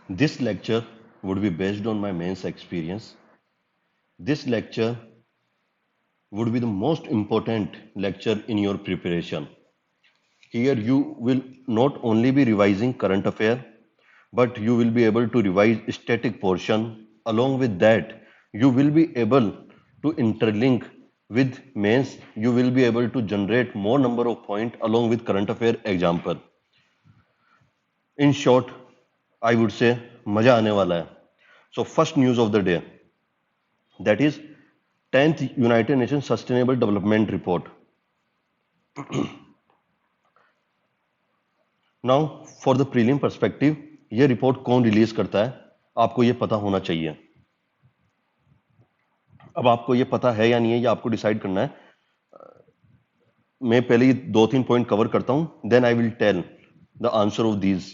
This lecture would be based on my mains experience. This lecture would be the most important lecture in your preparation. Here you will not only be revising current affair, but you will be able to revise static portion. Along with that, you will be able to interlink with mains. You will be able to generate more number of point along with current affair example. In short, I would say मजा आने वाला है. So first news of the day, that is 10th United Nations Sustainable Development Report. Now for the prelim perspective, ये report कौन release करता है आपको ये पता होना चाहिए. अब आपको ये पता है या नहीं है, ये आपको डिसाइड करना है. मैं पहले 2-3 पॉइंट कवर करता हूं, then I will tell the answer of these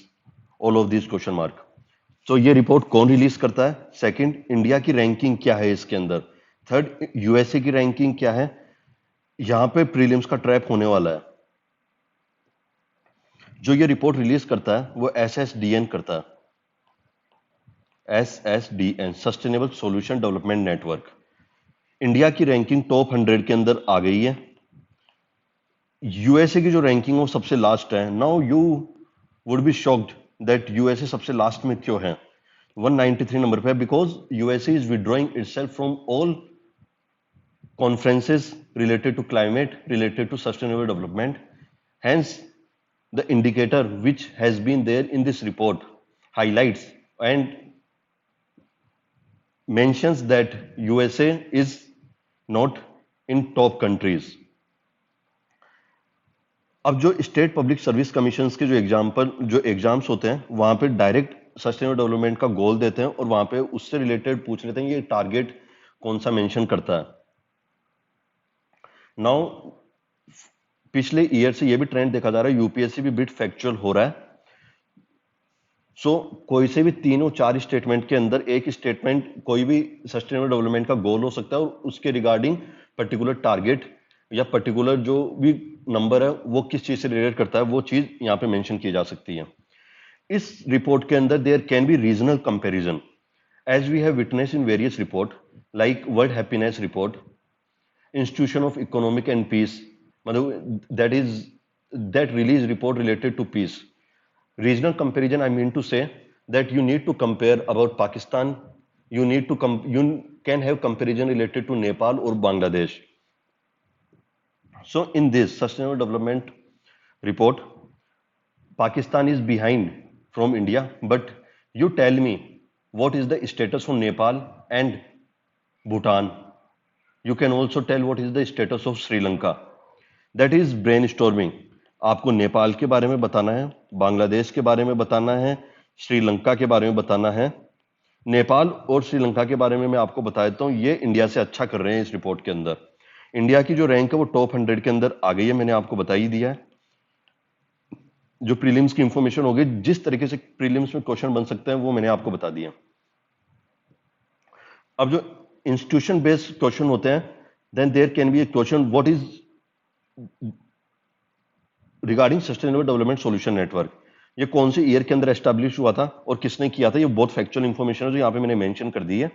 all of these question mark. तो ये रिपोर्ट कौन रिलीज करता है? सेकंड, इंडिया की रैंकिंग क्या है इसके अंदर? थर्ड, यूएसए की रैंकिंग क्या है? यहां पे प्रीलिम्स का ट्रैप होने वाला है. जो ये रिपोर्ट रिलीज करता है वो एसएसडीएन करता है. SSDN, sustainable solution development network. India की रैंकिंग टॉप 100 के अंदर आ गई है. यूएसए की जो रैंकिंग है वो सबसे लास्ट है. Now you would be shocked that USA सबसे लास्ट में क्यों है, 193 नंबर पे. Because USA is withdrawing itself from all conferences related to climate, related to sustainable development. Hence, the indicator which has been there in this report highlights and mentions that USA is not in top countries. अब जो state public service commission के जो exams होते हैं वहां पे direct sustainable development का गोल देते हैं और वहां पे उससे रिलेटेड पूछ लेते हैं ये टारगेट कौन सा मेंशन करता है. नाउ पिछले ईयर से ये भी ट्रेंड देखा जा रहा है, यूपीएससी भी बिट फैक्चुअल हो रहा है. सो कोई से भी 3 और 4 स्टेटमेंट के अंदर एक स्टेटमेंट कोई भी सस्टेनेबल डेवलपमेंट का गोल हो सकता है और उसके रिगार्डिंग पर्टिकुलर टारगेट या पर्टिकुलर जो भी नंबर है वो किस चीज से रिलेट करता है वो चीज यहां पे मेंशन की जा सकती है. इस रिपोर्ट के अंदर there can be regional comparison as we have witness in various report like world happiness report, institution of economic and peace, मतलब that release report related to peace. Regional comparison, I mean to say that you need to compare about Pakistan, you can have comparison related to Nepal or Bangladesh. So in this sustainable development report, Pakistan is behind from India, but you tell me what is the status of Nepal and Bhutan. You can also tell what is the status of Sri Lanka. That is brainstorming. आपको नेपाल के बारे में बताना है, बांग्लादेश के बारे में बताना है, श्रीलंका के बारे में बताना है. नेपाल और श्रीलंका के बारे में मैं आपको बता देता हूं, ये इंडिया से अच्छा कर रहे हैं इस रिपोर्ट के अंदर. इंडिया की जो रैंक है वो टॉप 100 के अंदर आ गई है, मैंने आपको बता ही दिया है. जो प्रीलिम्स की इंफॉर्मेशन होगी, जिस तरीके से प्रीलिम्स में क्वेश्चन बन सकते हैं वो मैंने आपको बता दिया. अब जो इंस्टीट्यूशन बेस्ड क्वेश्चन होते हैं, then there can be a question what is regarding sustainable development solution network. ये कौन से ईयर के अंदर एस्टैब्लिश हुआ था और किसने किया था? ये बहुत फैक्चुअल इंफॉर्मेशन है जो यहाँ पे मैंने मेंशन कर दी है.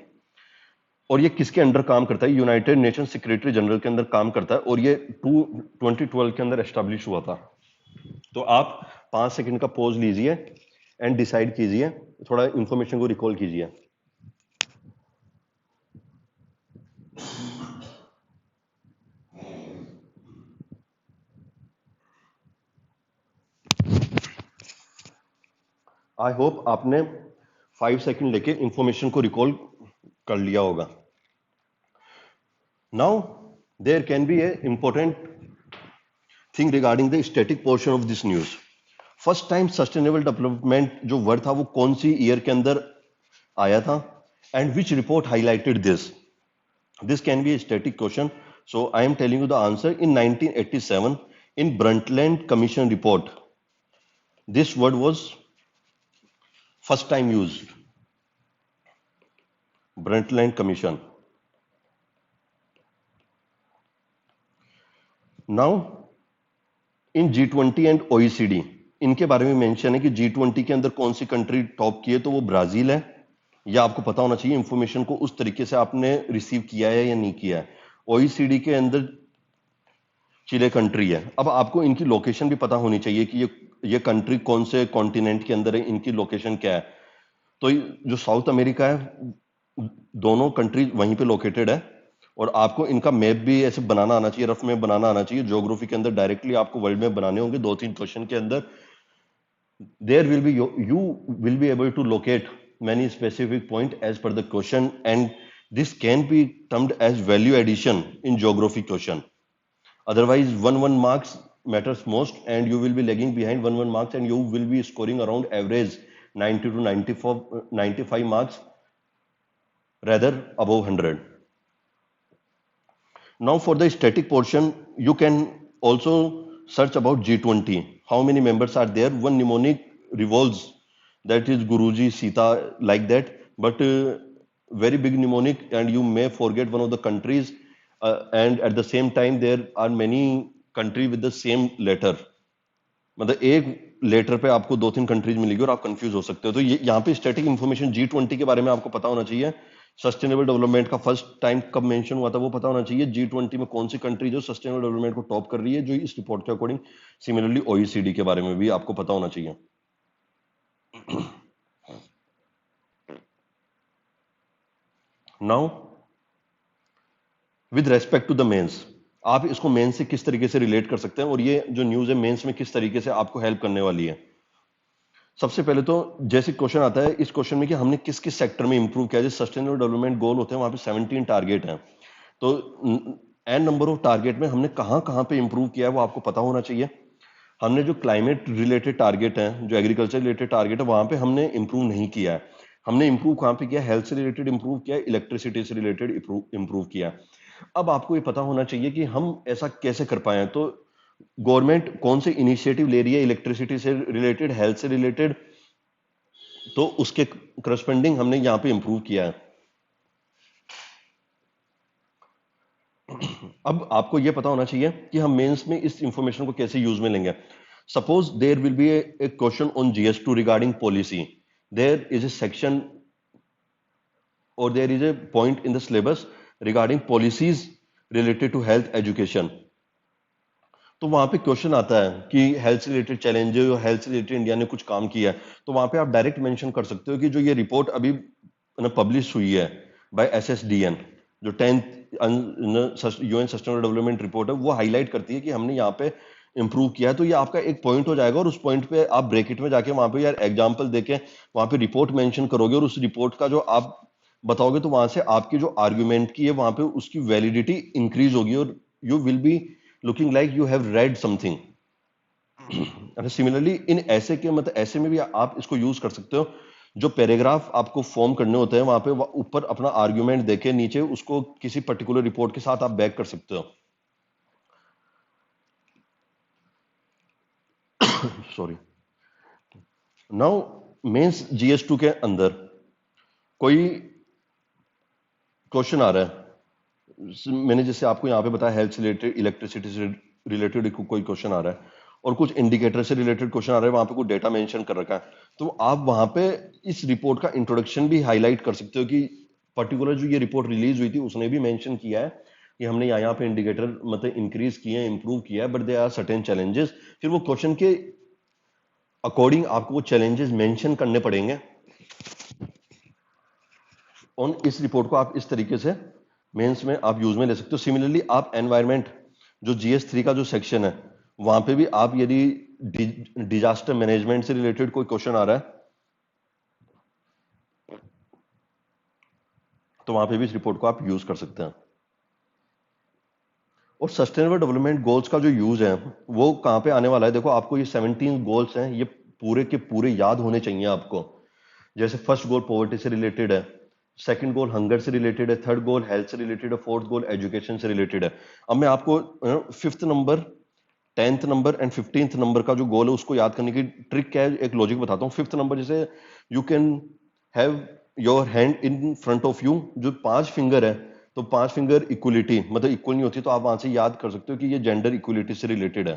और ये किसके अंडर काम करता है? यूनाइटेड नेशन सेक्रेटरी जनरल के अंदर काम करता है और ये 2012 के अंदर एस्टैब्लिश हुआ था. तो आप 5 सेकंड का पॉज लीजिए एंड डिसाइड कीजिए, थोड़ा इंफॉर्मेशन को रिकॉल कीजिए. आई होप आपने 5 सेकंड लेके इंफॉर्मेशन को रिकॉल कर लिया होगा. Now there can be a important thing regarding the static portion of this news. First time sustainable development जो वर्ड था वो कौन सी ईयर के अंदर आया था and which report highlighted this? This can be a static question. So I am telling you the answer. In 1987 in Brundtland commission report this word was first time used. Brundtland Commission. Now, in G20 and OECD, इनके बारे में mention है कि G20 के अंदर कौन सी country top की है, तो वो ब्राजील है। या आपको पता होना चाहिए, इंफॉर्मेशन को उस तरीके से आपने रिसीव किया है या नहीं किया है। OECD के अंदर चिले कंट्री है। अब आपको इनकी लोकेशन भी पता होनी चाहिए कि ये कंट्री कौन से कॉन्टिनेंट के अंदर है, इनकी लोकेशन क्या है। तो जो साउथ अमेरिका है, दोनों कंट्रीज वहीं पे लोकेटेड है। और आपको इनका मैप भी ऐसे बनाना आना चाहिए, रफ मैप बनाना आना चाहिए। ज्योग्राफी के अंदर डायरेक्टली आपको वर्ल्ड मैप बनाने होंगे 2-3 क्वेश्चन के अंदर। there will be you will be able to locate many specific point as per the question, and this can be termed as value addition in geography question. Otherwise 1 marks matters most, and you will be lagging behind 1 marks, and you will be scoring around average 90 to 94 95 marks rather above 100. Now for the static portion, you can also search about G20. How many members are there? One mnemonic revolves, that is Guruji, Sita, like that. But very big mnemonic, and you may forget one of the countries. And at the same time, there are many countries with the same letter. मतलब एक letter पे आपको 2-3 countries मिलेगी और आप confuse हो सकते हो। तो ये यहाँ पे स्टैटिक इंफॉर्मेशन G20 के बारे में आपको पता होना चाहिए। सस्टेनेबल डेवलपमेंट का फर्स्ट टाइम कब मेंशन हुआ था वो पता होना चाहिए। G20 में कौन सी कंट्री जो सस्टेनेबल डेवलपमेंट को टॉप कर रही है, जो इस रिपोर्ट के अकॉर्डिंग। सिमिलरली OECD के बारे में भी आपको पता होना चाहिए। Now with respect to the mains, आप इसको मेंस से किस तरीके से रिलेट कर सकते हैं, और ये जो न्यूज है मेंस में किस तरीके से आपको हेल्प करने वाली है। सबसे पहले तो जैसे क्वेश्चन आता है इस क्वेश्चन में कि हमने किस किस सेक्टर में इंप्रूव किया। जैसे सस्टेनेबल डेवलपमेंट गोल होते हैं, वहां पे 17 टारगेट हैं, तो एन नंबर ऑफ टारगेट में हमने कहां कहां पे इंप्रूव किया है वो आपको पता होना चाहिए। हमने जो क्लाइमेट रिलेटेड टारगेट है, जो एग्रीकल्चर रिलेटेड टारगेट है, वहां पे हमने इंप्रूव नहीं किया है। हमने इंप्रूव कहां पे किया? हेल्थ से रिलेटेड इंप्रूव किया, इलेक्ट्रिसिटी से रिलेटेड इंप्रूव किया। अब आपको ये पता होना चाहिए कि हम ऐसा कैसे कर पाए। तो गवर्नमेंट कौन से इनिशिएटिव ले रही है इलेक्ट्रिसिटी से रिलेटेड, हेल्थ से रिलेटेड, तो उसके करस्पेंडिंग हमने यहां पे इंप्रूव किया है। अब आपको यह पता होना चाहिए कि हम मेंस में इस इंफॉर्मेशन को कैसे यूज में लेंगे। Suppose there will be a question on GS2 regarding policy. There is a section और there is a point in the syllabus regarding policies related to health education. तो वहां पे क्वेश्चन आता है कि हेल्थ से रिलेटेड चैलेंजेस और health से रिलेटेड इंडिया ने कुछ काम किया है। तो वहां पे आप डायरेक्ट मेंशन कर सकते हो कि जो ये रिपोर्ट अभी पब्लिश हुई है बाय SSDN, जो 10th UN sustainable development report है, वो हाईलाइट करती है कि हमने यहाँ पे इंप्रूव किया है। तो ये आपका एक पॉइंट हो जाएगा, और उस पॉइंट पे आप ब्रैकेट में जाके वहां पे यार एग्जांपल देके वहां पे रिपोर्ट मेंशन करोगे, और उस रिपोर्ट का जो आप बताओगे, तो वहां से आपकी जो आर्ग्यूमेंट की है वहां पे उसकी वैलिडिटी इंक्रीज होगी, और you will be looking like you have read something. Similarly in ऐसे के मतलब ऐसे में भी आप इसको यूज कर सकते हो। जो पैराग्राफ आपको फॉर्म करने होते हैं वहां पे ऊपर अपना आर्ग्यूमेंट देके नीचे उसको किसी पर्टिकुलर रिपोर्ट के साथ आप बैक कर सकते हो। सॉरी। नाउ मेंस GS2 के अंदर कोई क्वेश्चन आ रहा है, मैंने जैसे आपको यहाँ पे बताया हेल्थ से रिलेटेड, इलेक्ट्रिसिटी से रिलेटेड कोई क्वेश्चन आ रहा है, और कुछ इंडिकेटर से रिलेटेड क्वेश्चन आ रहा है, वहां पे कोई डेटा मेंशन कर रखा है, तो आप वहां पे इस रिपोर्ट का इंट्रोडक्शन भी हाईलाइट कर सकते हो कि पर्टिकुलर जो ये रिपोर्ट रिलीज हुई थी उसने भी मेंशन किया है कि हमने यहाँ पे इंडिकेटर मतलब इंक्रीज किए हैं, इंप्रूव किया है, but they are certain challenges. फिर वो क्वेश्चन के अकॉर्डिंग आपको वो चैलेंजेस मेंशन करने पड़ेंगे। और इस रिपोर्ट को आप इस तरीके से मेंस में आप यूज में ले सकते हो। सिमिलरली आप एनवायरमेंट जो GS3 का जो सेक्शन है वहां पे भी आप यदि डिजास्टर मैनेजमेंट से रिलेटेड कोई क्वेश्चन आ रहा है तो वहां पे भी इस रिपोर्ट को आप यूज कर सकते हैं। और सस्टेनेबल डेवलपमेंट गोल्स का जो यूज है वो कहां पे आने वाला है, देखो आपको ये 17 गोल्स हैं, ये पूरे के पूरे याद होने चाहिए आपको। जैसे फर्स्ट गोल पॉवर्टी से रिलेटेड है, सेकंड गोल हंगर से रिलेटेड है, थर्ड गोल हेल्थ से रिलेटेड है, फोर्थ गोल एजुकेशन से रिलेटेड है। अब मैं आपको 5th number, 10th number and 15th number का जो गोल है उसको याद करने की ट्रिक क्या है, एक लॉजिक बताता हूँ। 5th नंबर जैसे you can have your hand in front of you, जो 5 फिंगर है तो 5 फिंगर इक्वलिटी मतलब इक्वल नहीं होती, तो आप वहां से याद कर सकते हो कि ये जेंडर इक्वलिटी से रिलेटेड है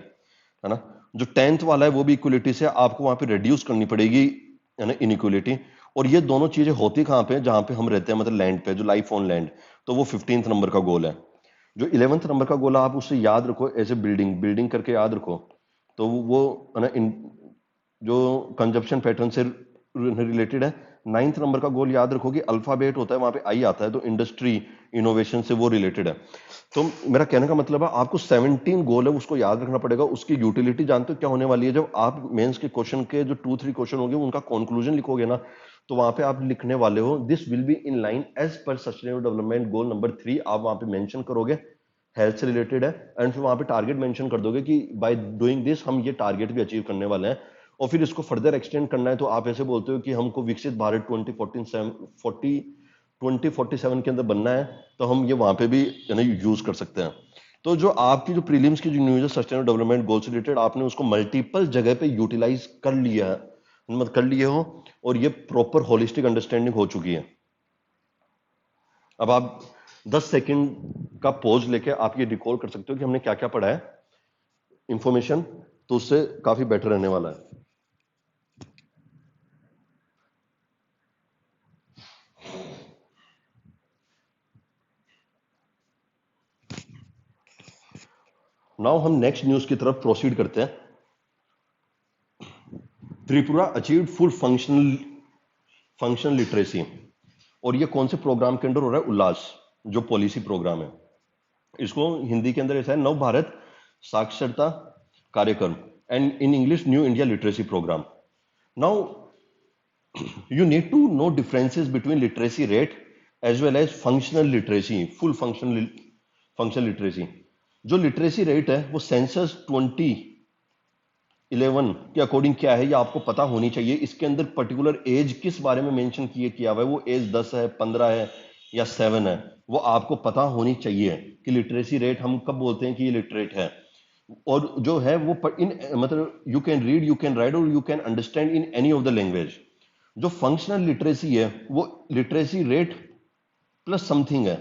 ना। जो 10th वाला है वो भी इक्वलिटी से आपको वहां पे रिड्यूस करनी पड़ेगी, है ना, इनइक्वलिटी। और ये दोनों चीजें होती कहाँ पे, जहां पे हम रहते हैं, मतलब लैंड पे, जो लाइफ ऑन लैंड। तो वो 15th नंबर का गोल है। जो 11th नंबर का गोल है, आप उससे याद रखो एज ए बिल्डिंग, बिल्डिंग करके याद रखो। तो वो, है ना, जो कंजप्शन पैटर्न से रिलेटेड है। 9th नंबर का गोल याद रखो कि अल्फाबेट होता है, वहां पे आई आता है, तो इंडस्ट्री इनोवेशन से वो रिलेटेड है। तो मेरा कहने का मतलब है, आपको 17 गोल है उसको याद रखना पड़ेगा। उसकी यूटिलिटी जानते हो क्या होने वाली है? जब आप मेंस के क्वेश्चन के जो 2-3 क्वेश्चन होंगे उनका कंक्लूजन लिखोगे ना, तो वहां पे आप लिखने वाले हो, this will be in line as per sustainable development goal number 3। आप वहां पे मेंशन करोगे हेल्थ से रिलेटेड है, एंड फिर वहां पे टारगेट मेंशन कर दोगे कि बाय डूइंग दिस हम ये टारगेट भी अचीव करने वाले हैं। और फिर इसको फर्दर एक्सटेंड करना है, तो आप ऐसे बोलते हो कि हमको विकसित भारत 2047 के अंदर बनना है, तो हम ये वहां पे भी यूज कर सकते हैं। तो जो आपकी जो प्रीलिम्स की जो न्यूज है सस्टेनेबल डेवलपमेंट गोल से रिलेटेड, आपने उसको मल्टीपल जगह पे यूटिलाइज कर लिया है, मतलब कर लिए हो, और ये प्रॉपर होलिस्टिक अंडरस्टैंडिंग हो चुकी है। अब आप 10 सेकंड का पॉज लेके आप ये रिकॉल कर सकते हो कि हमने क्या क्या पढ़ा है इंफॉर्मेशन, तो उससे काफी बेटर रहने वाला है। नाउ हम नेक्स्ट न्यूज की तरफ प्रोसीड करते हैं। Tripura achieved full functional literacy. और ये कौन से प्रोग्राम के अंदर हो रहा है? उल्लास, जो पॉलिसी प्रोग्राम है। इसको हिंदी के अंदर ऐसा है, नव Bharat Saksharta Karyakram, and in English New India literacy programme. Now you need to know differences between literacy rate as well as functional literacy, full functional literacy। जो लिटरेसी रेट है वो सेंसस 2011 के अकॉर्डिंग क्या है, ये आपको पता होनी चाहिए। इसके अंदर पर्टिकुलर एज किस बारे में मेंशन किया हुआ है, वो एज 10 है, 15 है या 7 है, वो आपको पता होनी चाहिए कि लिटरेसी रेट हम कब बोलते हैं कि ये लिटरेट है। और जो है वो इन मतलब you can read, you can write और you can understand in any of the language. जो फंक्शनल लिटरेसी है वो लिटरेसी रेट प्लस समथिंग है।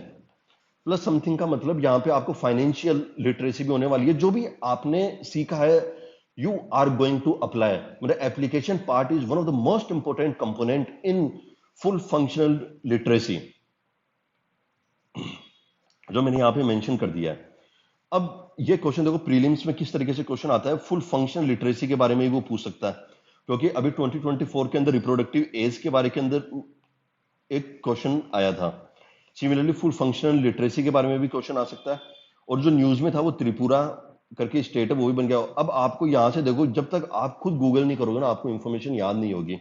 प्लस समथिंग का मतलब यहां पे आपको फाइनेंशियल लिटरेसी भी होने वाली है। जो भी आपने सीखा है you are going to apply, मतलब application part is one of the most important component in full functional literacy, जो मैंने यहां पे मेंशन कर दिया है। अब ये क्वेश्चन देखो प्रीलिम्स में किस तरीके से क्वेश्चन आता है, फुल फंक्शनल लिटरेसी के बारे में भी वो पूछ सकता है, क्योंकि अभी 2024 के अंदर रिप्रोडक्टिव एज के बारे के अंदर एक क्वेश्चन आया था। सिमिलरली फुल फंक्शनल लिटरेसी के बारे में भी क्वेश्चन आ सकता है। और जो न्यूज में था वो त्रिपुरा करके स्टेट है, वो भी बन गया। अब आपको यहां से देखो, जब तक आप खुद गूगल नहीं करोगे ना, आपको इंफॉर्मेशन याद नहीं होगी।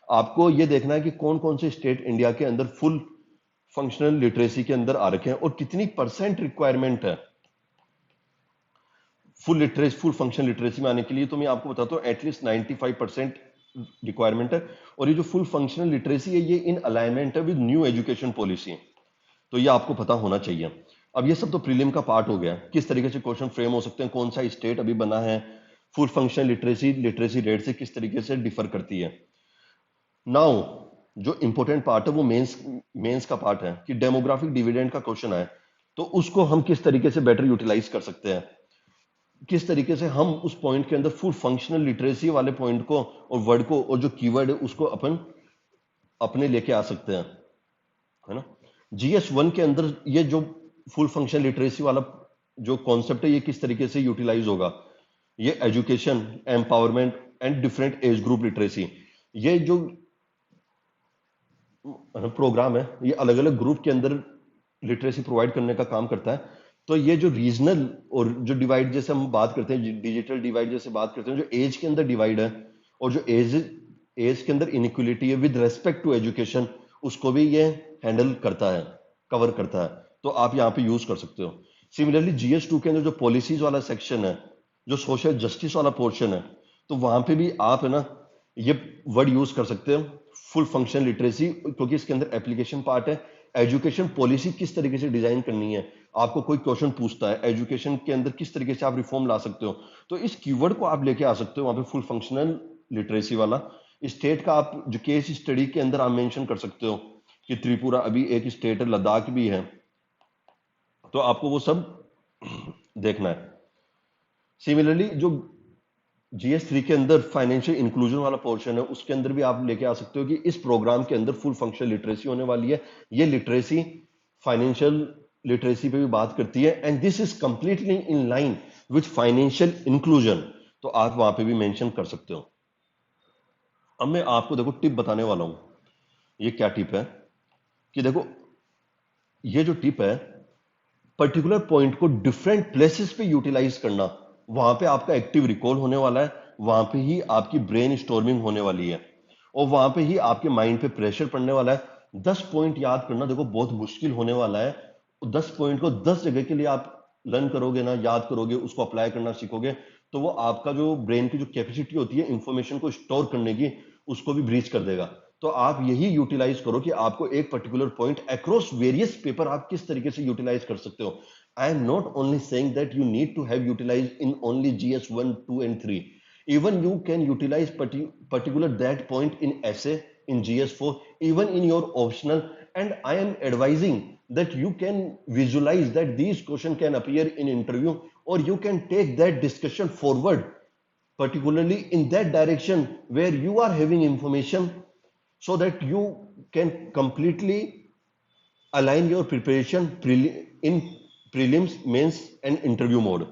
आपको ये देखना है कि कौन कौन से स्टेट इंडिया के अंदर फुल फंक्शनल लिटरेसी के अंदर आ रखे हैं और कितनी परसेंट रिक्वायरमेंट है फुल फंक्शन लिटरेसी में आने के लिए। तो मैं आपको बताता हूँ एटलीस्ट 95% रिक्वायरमेंट है। और ये जो फुल फंक्शनल लिटरेसी है ये इन अलाइनमेंट है विद न्यू एजुकेशन पॉलिसी, तो ये आपको पता होना चाहिए। अब ये सब तो प्रीलिम का पार्ट हो गया, किस तरीके से क्वेश्चन फ्रेम हो सकते हैं, कौन सा स्टेट अभी बना है, फुल फंक्शनल लिटरेसी रेट से किस तरीके से डिफर करती है। नाउ जो इंपॉर्टेंट पार्ट है वो मेंस का पार्ट है कि डेमोग्राफिक डिविडेंड का क्वेश्चन है, तो उसको हम किस तरीके से बेटर यूटिलाइज कर सकते हैं, किस तरीके से हम उस पॉइंट के अंदर फुल फंक्शनल लिटरेसी वाले पॉइंट को और वर्ड को और जो कीवर्ड है उसको अपन अपने लेके आ सकते हैं, है ना। GS1 के अंदर ये जो फुल फंक्शन लिटरेसी वाला जो कॉन्सेप्ट है ये किस तरीके से यूटिलाइज होगा, ये education, empowerment and different age group literacy, ये जो प्रोग्राम है ये अलग अलग ग्रुप के अंदर लिटरेसी प्रोवाइड करने का काम करता है। तो ये जो रीजनल और जो डिवाइड जैसे हम बात करते हैं, डिजिटल डिवाइड जैसे बात करते हैं, जो एज के अंदर डिवाइड है और जो एज के अंदर इनइक्वलिटी है विद रेस्पेक्ट टू एजुकेशन, उसको भी ये हैंडल करता है, कवर करता है। तो आप यहाँ पे यूज कर सकते हो। सिमिलरली GS2 के अंदर जो पॉलिसीज वाला सेक्शन है, जो सोशल जस्टिस वाला पोर्शन है, तो वहां पे भी आप है ना ये वर्ड यूज कर सकते हो फुल फंक्शन लिटरेसी, क्योंकि इसके अंदर एप्लीकेशन पार्ट है। एजुकेशन पॉलिसी किस तरीके से डिजाइन करनी है, आपको कोई क्वेश्चन पूछता है एजुकेशन के अंदर किस तरीके से आप रिफॉर्म ला सकते हो, तो इस कीवर्ड को आप लेके आ सकते हो वहां पे फुल फंक्शनल लिटरेसी वाला। स्टेट का आप जो केस स्टडी के अंदर आप मेंशन कर सकते हो कि त्रिपुरा अभी एक स्टेट है, लद्दाख भी है, तो आपको वो सब देखना है। सिमिलरली जो GS3 के अंदर फाइनेंशियल इंक्लूजन वाला पोर्शन है, उसके अंदर भी आप लेके आ सकते हो कि इस प्रोग्राम के अंदर फुल फंक्शनल लिटरेसी होने वाली है। ये लिटरेसी फाइनेंशियल लिटरेसी पे भी बात करती है, and this is completely in line with financial inclusion, तो आप वहां पे भी मेंशन कर सकते हो। अब मैं आपको देखो टिप बताने वाला हूं। ये क्या टिप है कि देखो, ये जो टिप है, पर्टिकुलर पॉइंट को डिफरेंट प्लेसेस पे यूटिलाइज करना, वहां पे आपका एक्टिव रिकॉल होने वाला है, वहां पे ही आपकी ब्रेन स्टॉर्मिंग होने वाली है, और वहां पे ही आपके माइंड पे प्रेशर पड़ने वाला है। 10 पॉइंट याद करना देखो बहुत मुश्किल होने वाला है। 10 पॉइंट को 10 जगह के लिए आप लर्न करोगे ना, याद करोगे, उसको अप्लाई करना सीखोगे, तो वो आपका जो ब्रेन की जो कैपेसिटी होती है इंफॉर्मेशन को स्टोर करने की, उसको भी ब्रीच कर देगा। तो आप यही यूटिलाइज करो कि आपको एक particular point across various paper आप किस तरीके से यूटिलाइज कर सकते हो। I am not only saying that you need to have utilise in only GS1, 2 and 3. Even you can utilize particular that point in essay, in GS4, even in your optional, and I am advising that you can visualize that these questions can appear in interview, or you can take that discussion forward, particularly in that direction where you are having information, so that you can completely align your preparation in prelims, mains and interview mode.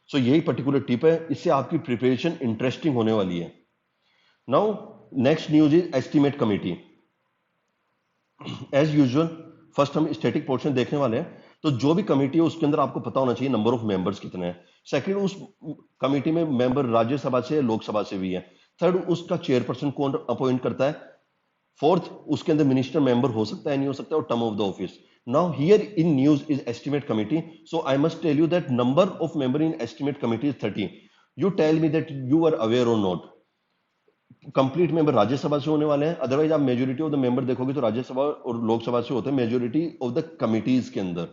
So यही particular tip है, इससे आपकी preparation interesting होने वाली है। Now next news is estimate committee. As usual first हम static portion देखने वाले हैं। तो जो भी कमेटी है उसके अंदर आपको पता होना चाहिए नंबर ऑफ मेंबर्स कितने हैं। सेकंड, उस कमेटी में मेंबर राज्यसभा से, लोकसभा से भी है। थर्ड, उसका चेयरपर्सन कौन अपॉइंट करता है। फोर्थ, उसके अंदर मिनिस्टर मेंबर हो सकता है, नहीं हो सकता, और term of the office. Now here in news is estimate committee, so I must tell you that number of member in estimate committee is 30। You tell me that you are aware or not. Complete member Rajya Sabha से होने वाले हैं, otherwise आप majority of the member देखोगे तो राज्यसभा और लोकसभा से होते हैं मेजोरिटी ऑफ द कमिटीज के अंदर।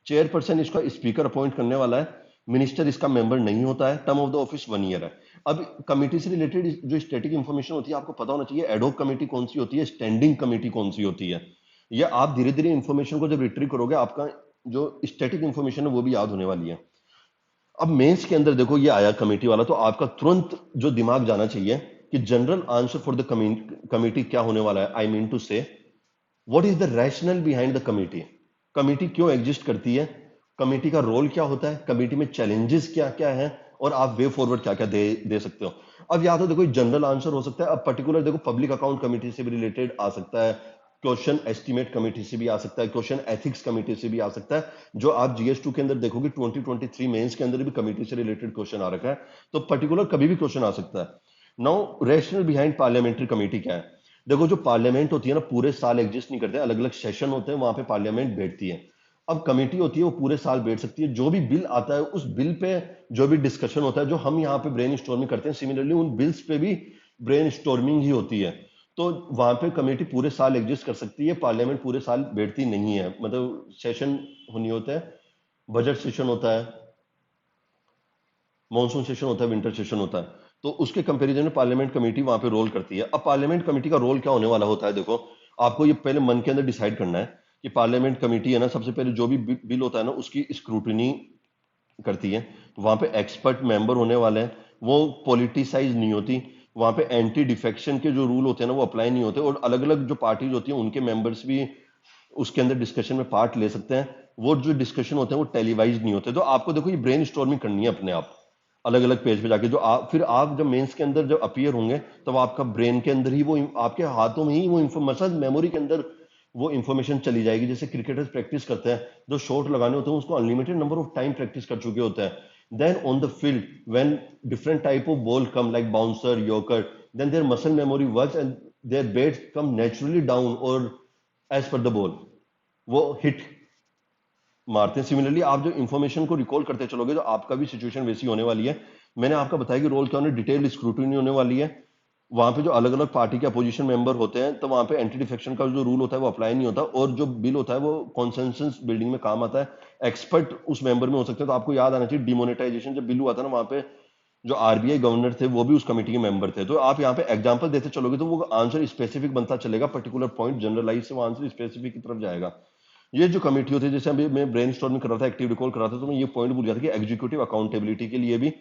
चेयरपर्सन इसका स्पीकर अपॉइंट करने वाला है, मिनिस्टर इसका मेंबर नहीं होता है, term of the office 1 year है। अब कमिटी से रिलेटेड जो स्टैटिक इंफॉर्मेशन होती है आपको पता होना चाहिए, एडहॉक कमेटी कौन सी होती है, स्टैंडिंग कमेटी कौन सी होती है। या आप धीरे धीरे इंफॉर्मेशन को जब रिट्रीव करोगे, आपका जो स्टैटिक इंफॉर्मेशन है वो भी याद होने वाली है। अब मेंस के अंदर देखो ये आया कमेटी वाला, तो आपका तुरंत जो दिमाग जाना चाहिए कि general answer for the committee क्या होने वाला है। आई मीन टू से, what is the rational behind the committee. Committee क्यों एग्जिस्ट करती है, कमेटी का रोल क्या होता है, कमेटी में चैलेंजेस क्या क्या है, और आप वे फॉरवर्ड क्या क्या दे सकते हो। अब या तो देखो जनरल आंसर हो सकता है, अब पर्टिकुलर देखो पब्लिक अकाउंट कमेटी से भी रिलेटेड आ सकता है, क्वेश्चन एस्टिमेट कमेटी से भी आ सकता है, क्वेश्चन एथिक्स कमेटी से भी आ सकता है। जो आप GS2 के अंदर देखोगे 2023 मेंस के अंदर भी कमेटी से रिलेटेड क्वेश्चन आ रखा है, तो पर्टिकुलर कभी भी क्वेश्चन आ सकता है। Now rational behind parliamentary committee क्या है। देखो जो पार्लियामेंट होती है ना, पूरे साल एग्जिस्ट नहीं करते, अलग अलग सेशन होते हैं, वहां पे पार्लियामेंट बैठती है। अब कमेटी होती है वो पूरे साल बैठ सकती है, जो भी बिल आता है उस बिल पे जो भी डिस्कशन होता है, जो हम यहाँ पे ब्रेन स्टॉर्मिंग करते हैं, सिमिलरली उन बिल्स पे भी ब्रेन स्टॉर्मिंग ही होती है। तो वहां पे कमेटी पूरे साल एग्जिस्ट कर सकती है, पार्लियामेंट पूरे साल बैठती नहीं है। मतलब सेशन होनी होता है, बजट सेशन होता है, मॉनसून सेशन होता है, विंटर सेशन होता है, तो उसके कंपैरिजन में पार्लियामेंट कमेटी वहां पे रोल करती है। अब पार्लियामेंट कमेटी का रोल क्या होने वाला होता है, देखो आपको ये पहले मन के अंदर डिसाइड करना है कि पार्लियामेंट कमेटी है ना, सबसे पहले जो भी बिल होता है ना उसकी स्क्रूटनी करती है। वहां पे एक्सपर्ट मेंबर होने वाले हैं, वो पॉलिटिसाइज नहीं होती। वहां पे एंटी डिफेक्शन के जो रूल होते हैं ना वो अप्लाई नहीं होते, और अलग अलग जो पार्टीज होती हैं उनके मेंबर्स भी उसके अंदर डिस्कशन में पार्ट ले सकते हैं। वो जो डिस्कशन होते हैं वो टेलीवाइज नहीं होते। तो आपको देखो ये ब्रेन स्टॉर्मिंग करनी है अपने आप, अलग अलग पेज पे जाके, जो आप फिर आप जब मेंस के अंदर जब अपीयर होंगे तब तो आपका ब्रेन के अंदर ही वो आपके हाथों में ही वो मसल मेमोरी के अंदर वो इंफॉर्मेशन चली जाएगी। जैसे क्रिकेटर्स प्रैक्टिस करते हैं, जो शॉट लगाने होते हैं उसको unlimited number of time practice कर चुके होते हैं। Then on the field when different type of ball come like bouncer, yorker, then their muscle memory works and their bats come naturally down और एज पर द बॉल वो hit मारते हैं। Similarly आप जो इंफॉर्मेशन को recall करते चलोगे तो आपका भी सिचुएशन वैसी होने वाली है। मैंने आपका बताया कि रोल क्या होने, डिटेल स्क्रूटनी होने वाली है। वहां पे जो अलग अलग पार्टी के अपोजिशन मेंबर होते हैं, तो वहां पे एंटी डिफेक्शन का जो रूल होता है वो अप्लाई नहीं होता, और जो बिल होता है वो कॉन्सेंसस बिल्डिंग में काम आता है। एक्सपर्ट उस मेंबर में हो सकते हैं। तो आपको याद आना चाहिए डिमोनेटाइजेशन जब बिल हुआ था ना, वहां पे जो RBI गवर्नर थे वो भी उस कमेटी के मेंबर थे। तो आप यहाँ पे एग्जाम्पल देते चलोगे तो वो आंसर स्पेसिफिक बनता चलेगा, पर्टिकुलर पॉइंट जनरलाइज से वो आंसर स्पेसिफिक की तरफ जाएगा। ये जो कमेटी होती है, जैसे अभी मैं ब्रेन स्टॉर्मिंग कर रहा था, एक्टिव रिकॉल कर रहा था, तो मैं ये पॉइंट भूल गया था कि एग्जीक्यूटिव अकाउंटेबिलिटी के लिए भी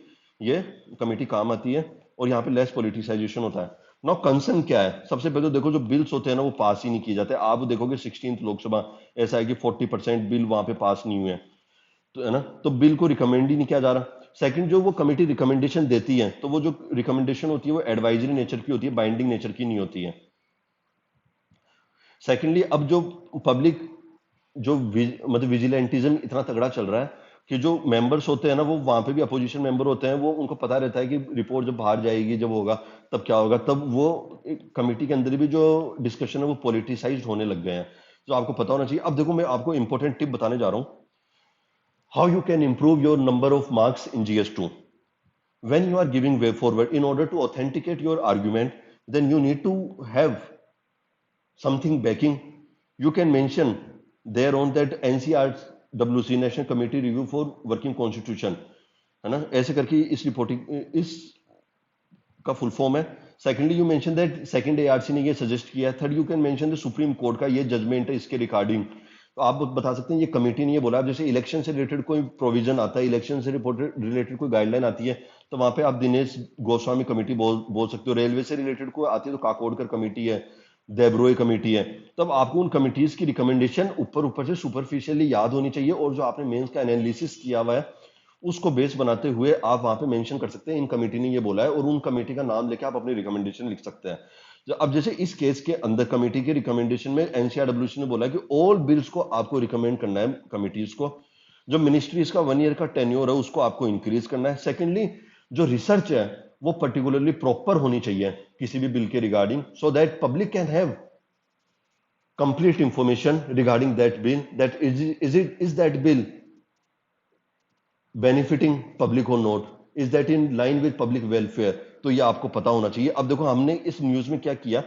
ये कमेटी काम आती है। और यहाँ पे लेस पॉलिटिसाइजेशन होता है। नाउ कंसर्न क्या है? सबसे पहले तो देखो जो बिल्स होते हैं ना वो पास ही नहीं किए जाते। आप देखोगे 16th लोकसभा ऐसा है कि 40% बिल वहां पे पास नहीं हुए हैं, तो है ना, तो बिल को रिकमेंड ही नहीं किया जा रहा। सेकंड, जो वो कमेटी रिकमेंडेशन देती है तो वो जो रिकमेंडेशन होती है वो एडवाइजरी नेचर की होती है, बाइंडिंग नेचर की नहीं होती है। सेकेंडली, अब जो पब्लिक जो मतलब विजिलेंटिज्म इतना तगड़ा चल रहा है कि जो मेंबर्स होते हैं ना वो वहां पे भी अपोजिशन मेंबर होते हैं, वो उनको पता रहता है कि रिपोर्ट जब बाहर जाएगी, जब होगा तब क्या होगा, तब वो कमेटी के अंदर भी जो डिस्कशन है वो पॉलिटिसाइज्ड होने लग गए हैं, जो आपको पता होना चाहिए। अब देखो मैं आपको इंपॉर्टेंट टिप बताने जा रहा हूं, how you can improve your number of marks in GS2. When you are giving way forward, in order to authenticate your argument, then you need to have something backing. You can mention there on that NCRWC National Committee Review for Working Constitution, है ना, ऐसे करके इस reporting इस का full form है। Secondly you mention that second ARC ने ये सजेस्ट किया है। Third, you can mention the supreme court का ये जजमेंट है इसके रिगार्डिंग, तो आप बता सकते हैं ये कमेटी ने ये बोला। जैसे इलेक्शन से रिलेटेड कोई प्रोविजन आता है, इलेक्शन से रिलेटेड कोई गाइडलाइन आती है, तो वहां पे आप दिनेश गोस्वामी कमेटी बोल सकते हो। रेलवे से रिलेटेड कोई आती है तो काकोडकर कमेटी है, देब्रोय कमेटी है। तब आपको उन कमिटीज की रिकमेंडेशन ऊपर ऊपर से सुपरफिशियली याद होनी चाहिए, और जो आपने मेंस का एनालिसिस किया हुआ है उसको बेस बनाते हुए आप वहां पे मेंशन कर सकते हैं इन कमेटी ने ये बोला है, और उन कमेटी का नाम लेके आप अपनी रिकमेंडेशन लिख सकते हैं। अब जैसे इस केस के अंदर कमेटी के रिकमेंडेशन में एनसीआरडब्ल्यूसी ने बोला है कि ऑल बिल्स को आपको रिकमेंड करना है कमिटीज को। जो मिनिस्ट्रीज का 1 ईयर का टेन्योर है उसको आपको इंक्रीज करना है। सेकेंडली, जो रिसर्च है वो पर्टिकुलरली प्रॉपर होनी चाहिए किसी भी बिल के regarding, so that public can have complete information regarding that bill, that is that bill benefiting public or not, is that in line with public welfare, तो ये आपको पता होना चाहिए। अब देखो हमने इस न्यूज में क्या किया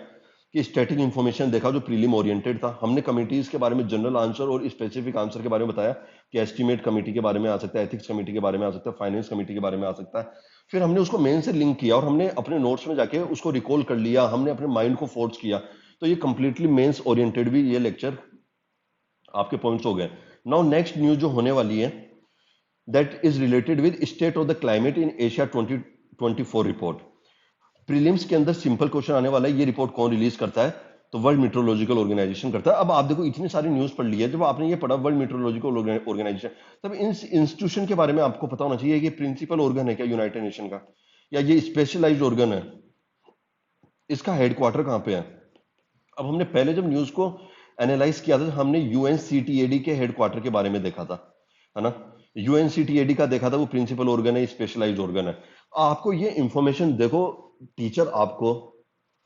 कि स्टैटिक इंफॉर्मेशन देखा जो प्रीलिम ओरिएंटेड था, हमने कमिटीज के बारे में जनरल आंसर और स्पेसिफिक आंसर के बारे में बताया कि एस्टिमेट कमेटी के बारे में आ सकता है, एथिक्स कमेटी के बारे में आ सकता है, फाइनेंस कमेटी के बारे में आ सकता है। फिर हमने उसको मेन से लिंक किया और हमने अपने नोट्स में जाके उसको रिकॉल कर लिया, हमने अपने माइंड को फोर्स किया, तो ये कंप्लीटली मेंस ओरिएंटेड भी ये लेक्चर आपके पॉइंट्स हो गए। नाउ नेक्स्ट न्यूज जो होने वाली है that is related with state of the climate in Asia 2024 report. Prelims के अंदर सिंपल क्वेश्चन आने वाला है, ये रिपोर्ट कौन रिलीज करता है? तो वर्ल्ड मेट्रोलॉजिकल ऑर्गेनाइजेशन करता है। अब आप देखो इतनी सारी न्यूज पढ़ ली है, जब आपने ये पढ़ा वर्ल्ड मेट्रोलॉजिकल ऑर्गेनाइजेशन, तब इन इंस्टीट्यूशन के बारे में आपको पता होना चाहिए कि प्रिंसिपल ऑर्गन है क्या यूनाइटेड नेशन का, या ये स्पेशलाइज्ड ऑर्गन है, इसका हेडक्वार्टर कहां पे है। अब हमने पहले जब न्यूज को एनालाइज किया था, हमने यूएनसीटीएडी के हेडक्वार्टर के बारे में देखा था, है ना। यूएनसीटीएडी का देखा था, वो प्रिंसिपल ऑर्गन है, स्पेशलाइज्ड ऑर्गन है। आपको ये इंफॉर्मेशन देखो, टीचर आपको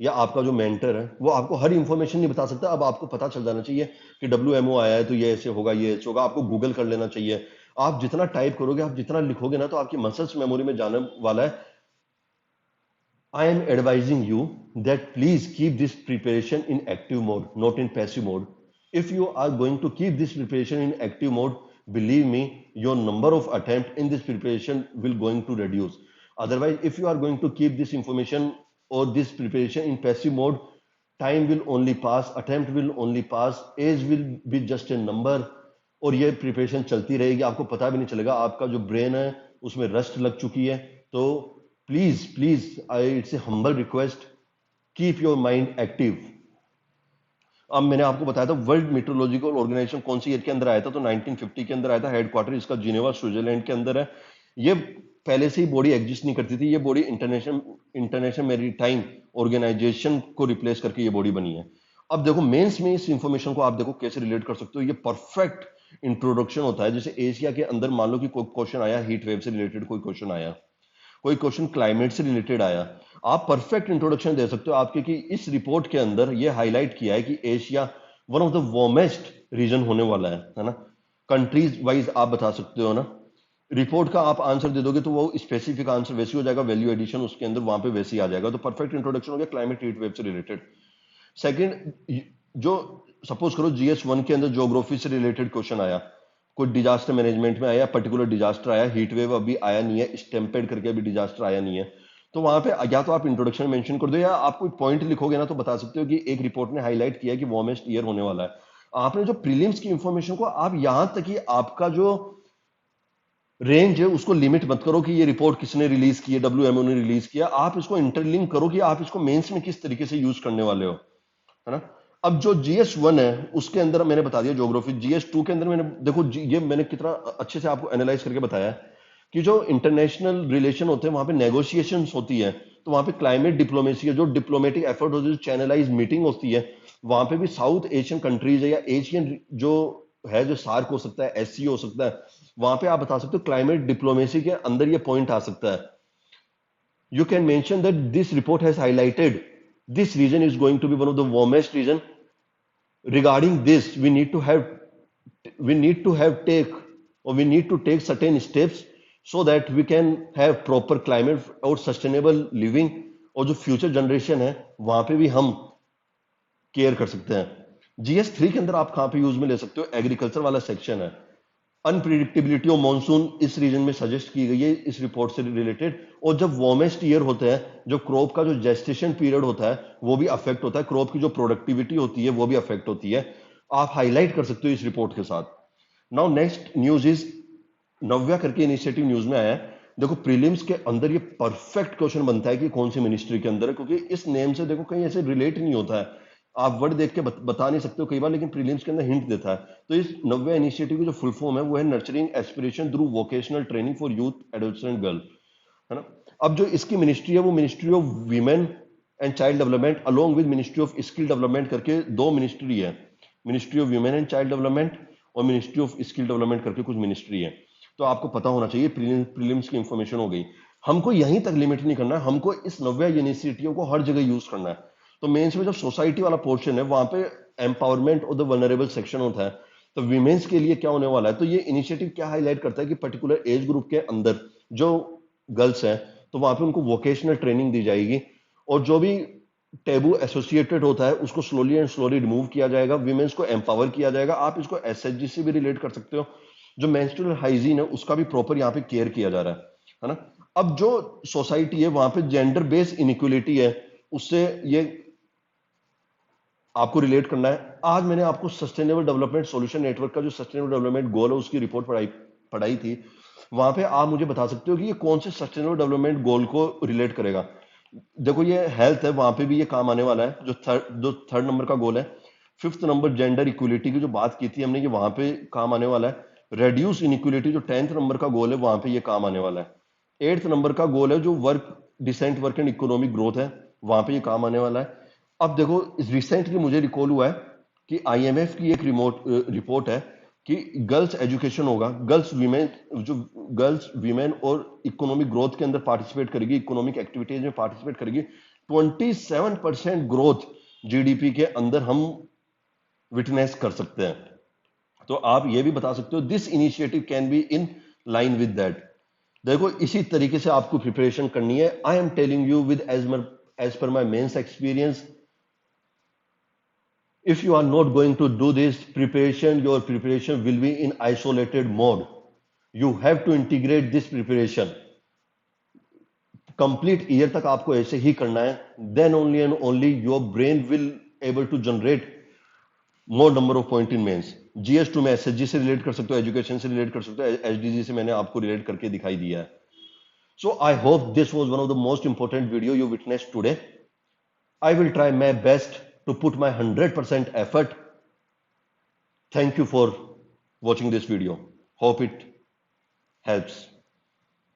या आपका जो मेंटर है वो आपको हर इंफॉर्मेशन नहीं बता सकता। अब आपको पता चल जाना चाहिए कि WMO आया है तो ये ऐसे होगा, ये ऐसे होगा, आपको गूगल कर लेना चाहिए। आप जितना टाइप करोगे, आप जितना लिखोगे ना, तो आपकी मसल्स मेमोरी में जाने वाला है। I am advising you that please keep this preparation in active mode, not in passive mode. If you are going to keep this preparation in active mode, believe me, your number of attempts in this preparation will going to reduce. Otherwise, if you are going to keep this information or this preparation in passive mode, time will only pass, attempt will only pass, age will be just a number, और ये preparation चलती रहेगी, आपको पता भी नहीं चलेगा, आपका जो ब्रेन है उसमें रस्ट लग चुकी है। तो please please it's a humble request, keep your mind active. अब मैंने आपको बताया था वर्ल्ड मेट्रोलॉजिकल ऑर्गेनाइजेशन कौन सी ईयर के अंदर आया था, तो 1950 के अंदर आया था। हेडक्वार्टर इसका जिनेवा स्विट्जरलैंड के अंदर है। ये पहले से ही बॉडी एग्जिस्ट नहीं करती थी, ये बॉडी इंटरनेशनल मैरीटाइम ऑर्गेनाइजेशन को रिप्लेस करके ये बॉडी बनी है। अब देखो मेंस में इस इंफॉर्मेशन को आप देखो कैसे रिलेट कर सकते हो, ये परफेक्ट इंट्रोडक्शन होता है। जैसे एशिया के अंदर मान लो कि कोई क्वेश्चन आया हीट वेव से रिलेटेड, कोई क्वेश्चन आया, कोई क्वेश्चन क्लाइमेट से रिलेटेड आया, आप परफेक्ट इंट्रोडक्शन दे सकते हो आपके कि इस रिपोर्ट के अंदर ये हाईलाइट किया है कि Asia one of the warmest region होने वाला है ना। कंट्रीज वाइज आप बता सकते हो ना, रिपोर्ट का आप आंसर दे दोगे तो वो स्पेसिफिक आंसर वैसे हो जाएगा, वैल्यू एडिशन उसके अंदर वहां पे वैसे ही आ जाएगा। तो परफेक्ट इंट्रोडक्शन हो गया क्लाइमेट हीट वेव से रिलेटेड। सेकंड, जो सपोज करो GS1 के अंदर ज्योग्राफी से रिलेटेड क्वेश्चन आया, कोई डिजास्टर मैनेजमेंट में आया, पर्टिकुलर डिजास्टर आया, हीट वेव अभी आया नहीं है, स्टेम्पेड करके अभी डिजास्टर आया नहीं है, तो वहां पे या तो आप इंट्रोडक्शन मेंशन कर दो, या आप कोई पॉइंट लिखोगे ना तो बता सकते हो कि एक रिपोर्ट ने हाईलाइट किया कि वार्मेस्ट ईयर होने वाला है। आपने जो प्रीलिम्स की इंफॉर्मेशन को आप यहां तक कि आपका जो रेंज है उसको लिमिट मत करो कि ये रिपोर्ट किसने रिलीज की है, WMO ने रिलीज किया, आप इसको इंटरलिंक करो कि आप इसको मेंस में किस तरीके से यूज करने वाले हो, है ना। अब जो GS1 है उसके अंदर मैंने बता दिया ज्योग्राफी, GS2 के अंदर मैंने देखो ये मैंने कितना अच्छे से आपको एनालाइज करके बताया है कि जो इंटरनेशनल रिलेशन होते हैं वहां पे नेगोशिएशंस होती है, तो वहां पे क्लाइमेट डिप्लोमेसी है, जो डिप्लोमेटिक एफर्ट होती है, जो चैनलाइज मीटिंग होती है, वहां पे भी साउथ एशियन कंट्रीज है या एशियन जो है, जो सार्क हो सकता है, SCO हो सकता है, वहां पे आप बता सकते हो क्लाइमेट डिप्लोमेसी के अंदर ये पॉइंट आ सकता है। You can mention that this report has highlighted this region is going to be one of the warmest region. Regarding this, we need to have take or we need to take certain steps so that we can have proper climate और sustainable living, और जो future generation है वहां पे भी हम care कर सकते हैं। GS3 के अंदर आप कहां पे यूज में ले सकते हो, एग्रीकल्चर वाला सेक्शन है। अनप्रिडिक्टेबिलिटी ऑफ मॉनसून इस रीजन में सजेस्ट की गई है इस रिपोर्ट से रिलेटेड, और जब वार्मेस्ट ईयर होते हैं, जो क्रॉप का जो जेस्टेशन पीरियड होता है वो भी अफेक्ट होता है, क्रॉप की जो प्रोडक्टिविटी होती है वो भी अफेक्ट होती है, आप हाईलाइट कर सकते हो इस रिपोर्ट के साथ। नाउ नेक्स्ट न्यूज इज नव्या करके इनिशिएटिव न्यूज में आया है। देखो प्रीलिम्स के अंदर ये परफेक्ट क्वेश्चन बनता है कि कौन सी मिनिस्ट्री के अंदर है, क्योंकि इस नेम से देखो कहीं ऐसे रिलेट नहीं होता है, आप वर्ड देख के बता नहीं सकते हो कई बार, लेकिन प्रीलिम्स के अंदर हिंट देता है। तो इस नव्या इनिशिएटिव की जो फुल फॉर्म है वो है nurturing aspiration through vocational training for youth adolescent girl, है ना। अब जो इसकी मिनिस्ट्री है वो ministry of women and child development along with ministry of skill development करके दो मिनिस्ट्री है, ministry of women and child development और मिनिस्ट्री ऑफ स्किल डेवलपमेंट करके कुछ मिनिस्ट्री है। तो आपको पता होना चाहिए, प्रीलिम्स की इंफॉर्मेशन हो गई। हमको यहीं तक लिमिट नहीं करना है, हमको इस नव्या यूनिवर्सिटियों को हर जगह यूज करना है। तो मेंस में जब सोसाइटी वाला पोर्शन है वहां पे एम्पावरमेंट और द वल्नरेबल सेक्शन होता है, तो विमेन्स के लिए क्या होने वाला है, तो ये इनिशिएटिव क्या हाईलाइट करता है कि पर्टिकुलर एज ग्रुप के अंदर जो गर्ल्स हैं तो वहां पे उनको वोकेशनल ट्रेनिंग दी जाएगी, और जो भी टेबू एसोसिएटेड होता है उसको स्लोली एंड स्लोली रिमूव किया जाएगा, विमेन्स को एम्पावर किया जाएगा। आप इसको SHG से भी रिलेट कर सकते हो, जो मेंस्ट्रुअल हाइजीन है उसका भी प्रॉपर यहाँ पे केयर किया जा रहा है ना। अब जो सोसाइटी है वहां पे जेंडर बेस्ड इनइक्वलिटी है, उससे ये आपको रिलेट करना है। आज मैंने आपको सस्टेनेबल डेवलपमेंट सॉल्यूशन नेटवर्क का जो सस्टेनेबल डेवलपमेंट गोल है उसकी रिपोर्ट पढ़ाई थी, वहां पे आप मुझे बता सकते हो कि ये कौन से सस्टेनेबल डेवलपमेंट गोल को रिलेट करेगा। देखो ये हेल्थ है, वहां पे भी ये काम आने वाला है, जो थर्ड नंबर का गोल है। फिफ्थ नंबर जेंडर इक्वलिटी की जो बात की थी हमने, ये वहां पे काम आने वाला है। रेड्यूस इनइक्वलिटी जो 10th नंबर का गोल है वहां पे ये काम आने वाला है। 8th नंबर का गोल है जो work decent work and economic growth है, वहां पे ये काम आने वाला है। अब देखो रिसेंटली मुझे रिकॉल हुआ है कि IMF की एक रिपोर्ट है कि गर्ल्स एजुकेशन होगा, गर्ल्स वीमेन और इकोनॉमिक ग्रोथ के अंदर पार्टिसिपेट करेगी, इकोनॉमिक एक्टिविटीज में पार्टिसिपेट करेगी, 27% ग्रोथ GDP के अंदर हम विटनेस कर सकते हैं। तो आप ये भी बता सकते हो this initiative can be in line with that. देखो इसी तरीके से आपको प्रिपरेशन करनी है। I am telling you with as per my mains experience, if you are not going to do this preparation, your preparation will be in isolated mode. You have to integrate this preparation. Complete year तक आपको ऐसे ही करना है, then only and only your brain will able to generate more number of point in mains. GS2 में SHG से relate कर सकते हो, एजुकेशन से रिलेट कर सकते हो, HDG से मैंने आपको रिलेट करके दिखाई दिया है। So I hope this was one of the most important video you witnessed today. I will try my best to put my 100% effort. Thank you for watching this video. Hope it helps.